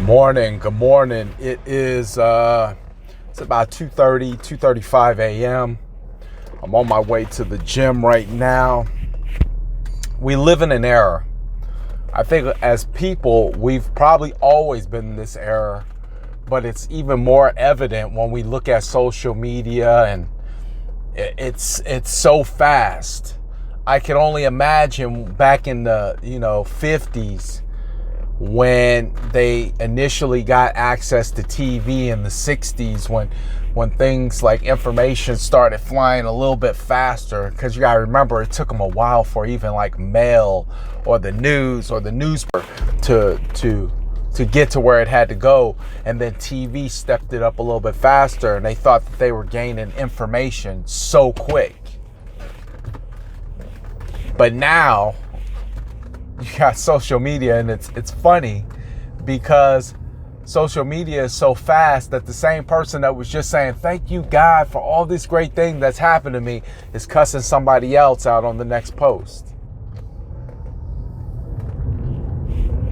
Good morning. Good morning. It is it's about 2:35 a.m. I'm on my way to the gym right now. We live in an era. I think as people, we've probably always been in this era, but it's even more evident when we look at social media, and it's so fast. I can only imagine back in the 50s when they initially got access to TV, in the 60s when things like information started flying a little bit faster, because you gotta remember it took them a while for even like mail or the news or the newspaper to get to where it had to go, and then TV stepped it up a little bit faster, and they thought that they were gaining information so quick. But now you got social media, and it's funny because social media is so fast that the same person that was just saying thank you God for all this great thing that's happened to me is cussing somebody else out on the next post.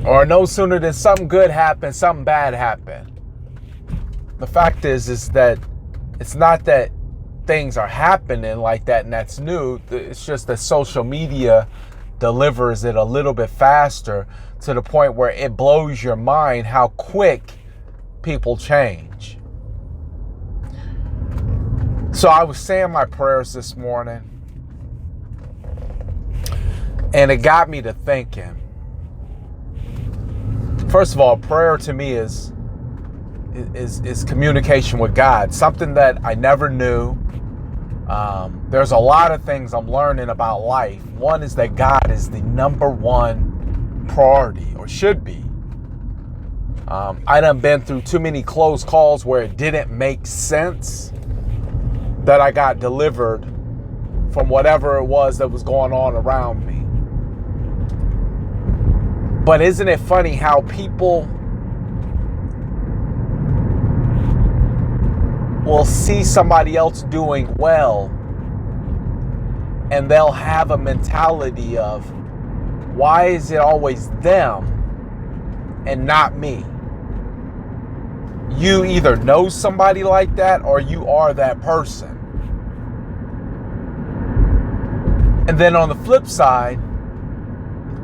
Or no sooner than something good happened, something bad happened. The fact is that it's not that things are happening like that and that's new. It's just that social media delivers it a little bit faster, to the point where it blows your mind how quick people change. So I was saying my prayers this morning, and it got me to thinking. First of all, prayer to me is communication with God, something that I never knew. There's a lot of things I'm learning about life. One is that God is the number one priority, or should be. I done been through too many close calls where it didn't make sense that I got delivered from whatever it was that was going on around me. But isn't it funny how people will see somebody else doing well, and they'll have a mentality of, why is it always them and not me? You either know somebody like that, or you are that person. And then on the flip side,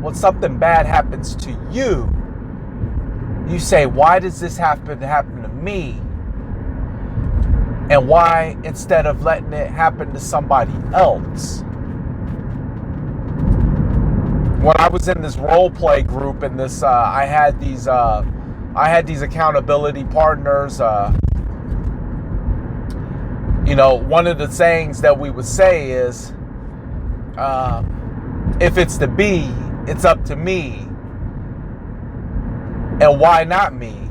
when something bad happens to you, you say, why does this happen to me? And why, instead of letting it happen to somebody else? When I was in this role play group, and this, I had these accountability partners. One of the sayings that we would say is, if it's to be, it's up to me. And why not me?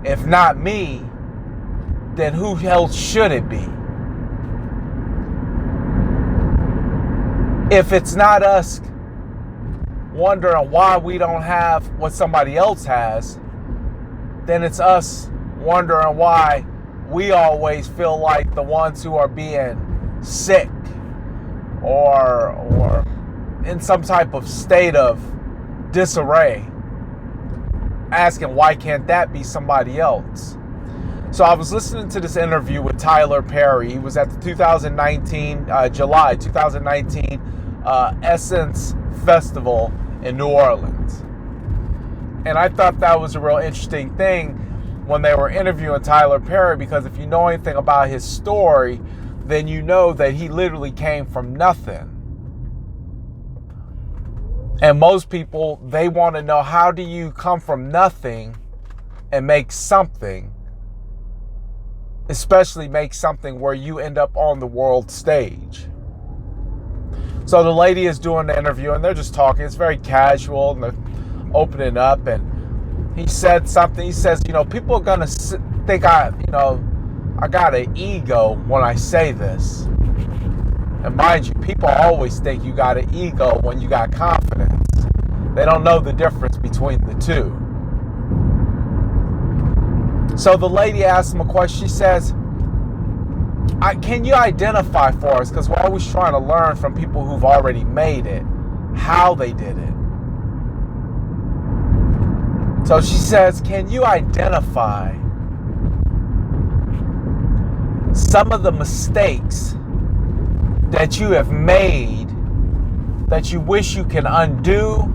If not me, then who else should it be? If it's not us wondering why we don't have what somebody else has, then it's us wondering why we always feel like the ones who are being sick or in some type of state of disarray, asking why can't that be somebody else? So I was listening to this interview with Tyler Perry. He was at the July 2019 Essence Festival in New Orleans. And I thought that was a real interesting thing when they were interviewing Tyler Perry, because if you know anything about his story, then you know that he literally came from nothing. And most people, they want to know, how do you come from nothing and make something? Especially make something where you end up on the world stage. So the lady is doing the interview, and they're just talking. It's very casual, and they're opening up. And he said something. He says, people are gonna think I got an ego when I say this. And mind you, people always think you got an ego when you got confidence. They don't know the difference between the two. So the lady asked him a question. She says, can you identify for us, because we're always trying to learn from people who've already made it, how they did it. So she says, can you identify some of the mistakes that you have made that you wish you can undo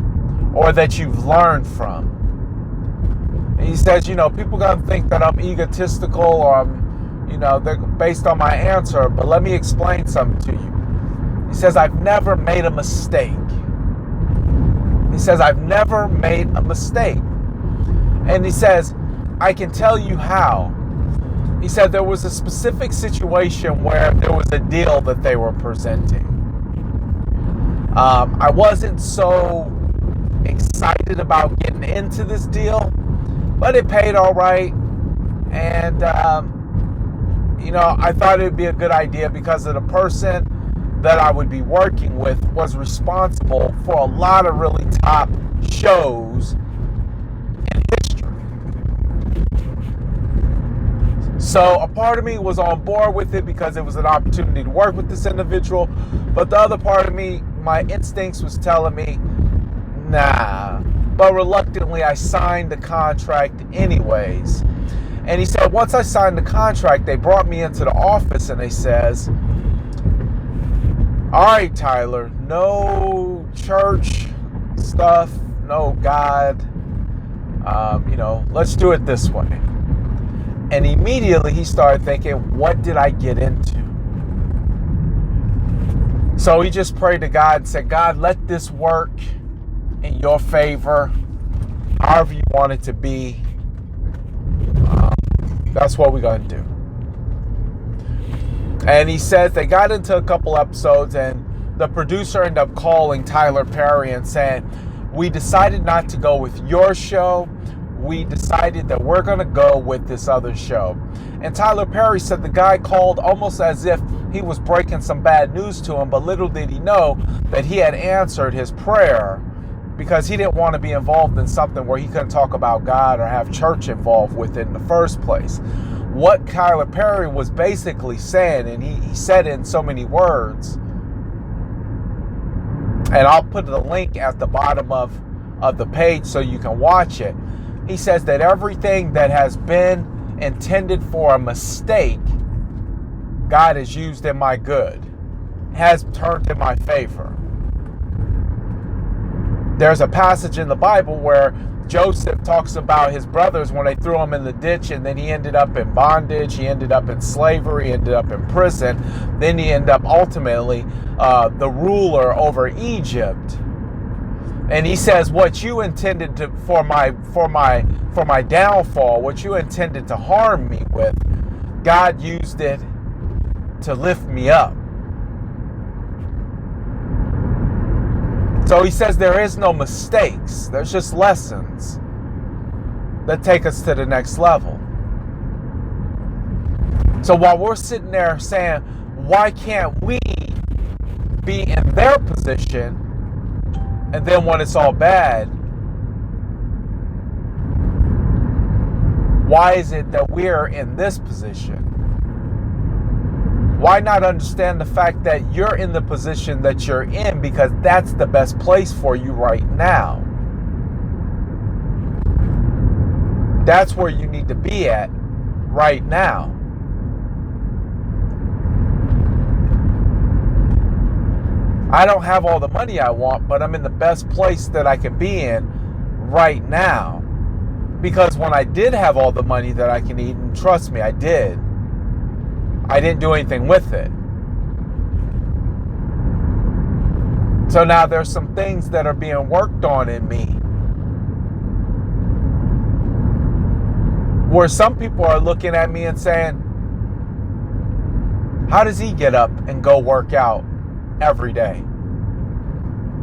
or that you've learned from? And he says, people gonna think that I'm egotistical or I'm, they're based on my answer, but let me explain something to you. He says, I've never made a mistake. He says, I've never made a mistake. And he says, I can tell you how. He said there was a specific situation where there was a deal that they were presenting. I wasn't so excited about getting into this deal, but it paid all right. And, I thought it would be a good idea because of the person that I would be working with was responsible for a lot of really top shows in history. So a part of me was on board with it because it was an opportunity to work with this individual. But the other part of me, my instincts was telling me, nah. But reluctantly, I signed the contract anyways. And he said, once I signed the contract, they brought me into the office and they says, all right, Tyler, no church stuff, no God, let's do it this way. And immediately he started thinking, what did I get into? So he just prayed to God and said, God, let this work in your favor, however you want it to be. That's what we're going to do. And he says they got into a couple episodes and the producer ended up calling Tyler Perry and saying, we decided not to go with your show. We decided that we're going to go with this other show. And Tyler Perry said the guy called almost as if he was breaking some bad news to him, but little did he know that he had answered his prayer because he didn't want to be involved in something where he couldn't talk about God or have church involved with it in the first place. What Tyler Perry was basically saying, and he said it in so many words, and I'll put the link at the bottom of the page so you can watch it. He says that everything that has been intended for a mistake, God has used in my good, has turned in my favor. There's a passage in the Bible where Joseph talks about his brothers when they threw him in the ditch, and then he ended up in bondage, he ended up in slavery, he ended up in prison, then he ended up ultimately the ruler over Egypt. And he says, what you intended to for my downfall, what you intended to harm me with, God used it to lift me up. So he says there is no mistakes. There's just lessons that take us to the next level. So while we're sitting there saying, why can't we be in their position? And then when it's all bad, why is it that we're in this position? Why not understand the fact that you're in the position that you're in because that's the best place for you right now? That's where you need to be at right now. I don't have all the money I want, but I'm in the best place that I can be in right now. Because when I did have all the money that I can eat, and trust me, I didn't do anything with it. So now there's some things that are being worked on in me where some people are looking at me and saying, how does he get up and go work out every day?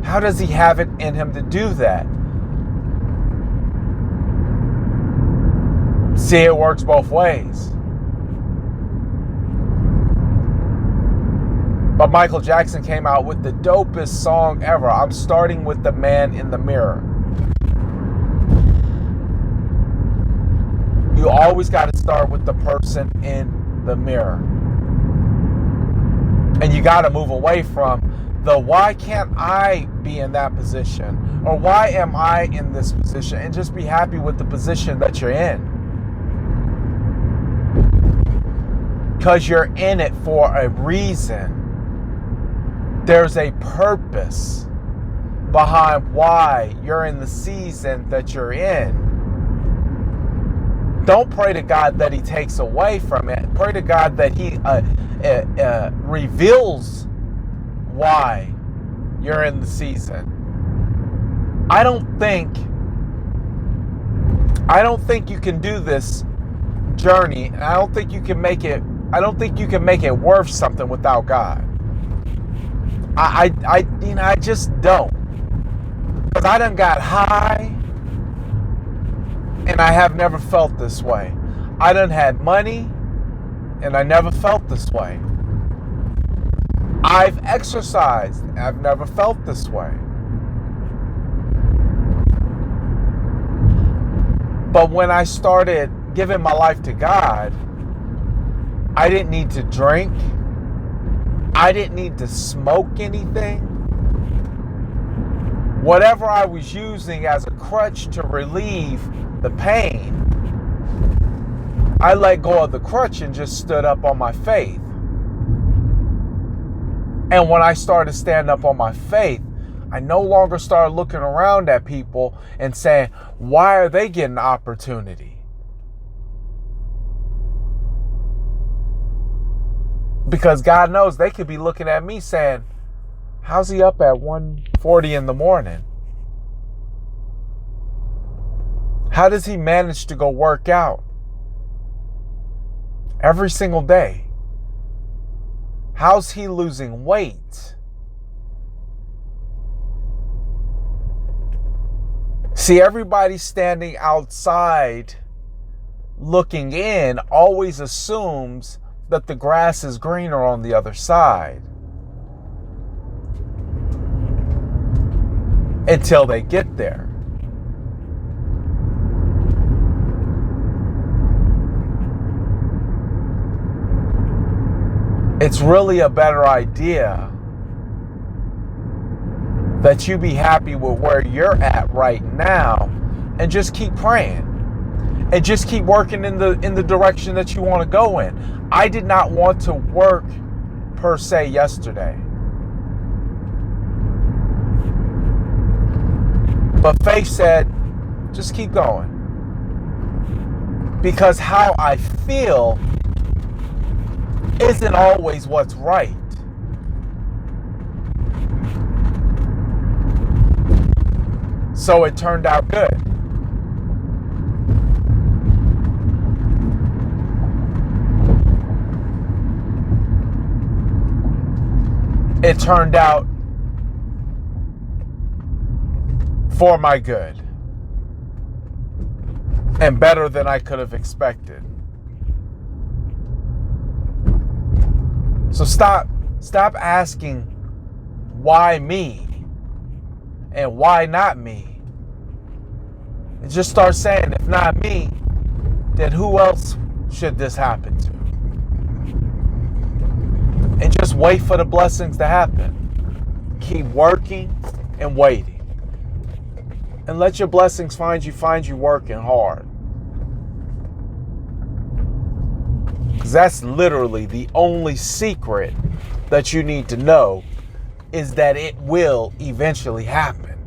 How does he have it in him to do that? See, it works both ways. But Michael Jackson came out with the dopest song ever. I'm starting with the man in the mirror. You always got to start with the person in the mirror. And you got to move away from the why can't I be in that position, or why am I in this position, and just be happy with the position that you're in. Because you're in it for a reason. There's a purpose behind why you're in the season that you're in. Don't pray to God that He takes away from it. Pray to God that He reveals why you're in the season. I don't think you can do this journey, and I don't think you can make it worth something without God. I just don't. Because I done got high, and I have never felt this way. I done had money, and I never felt this way. I've exercised, and I've never felt this way. But when I started giving my life to God, I didn't need to drink. I didn't need to smoke anything. Whatever I was using as a crutch to relieve the pain, I let go of the crutch and just stood up on my faith. And when I started to stand up on my faith, I no longer started looking around at people and saying, why are they getting opportunity? Because God knows they could be looking at me saying, how's he up at 1:40 in the morning? How does he manage to go work out every single day? How's he losing weight? See, everybody standing outside looking in always assumes that the grass is greener on the other side. Until they get there. It's really a better idea that you be happy with where you're at right now and just keep praying and just keep working in the direction that you want to go in. I did not want to work per se yesterday. But faith said, just keep going. Because how I feel isn't always what's right. So it turned out good. It turned out for my good. And better than I could have expected. So stop asking why me and why not me. And just start saying, if not me, then who else should this happen to? And just wait for the blessings to happen. Keep working and waiting. And let your blessings find you working hard. Because that's literally the only secret that you need to know, is that it will eventually happen.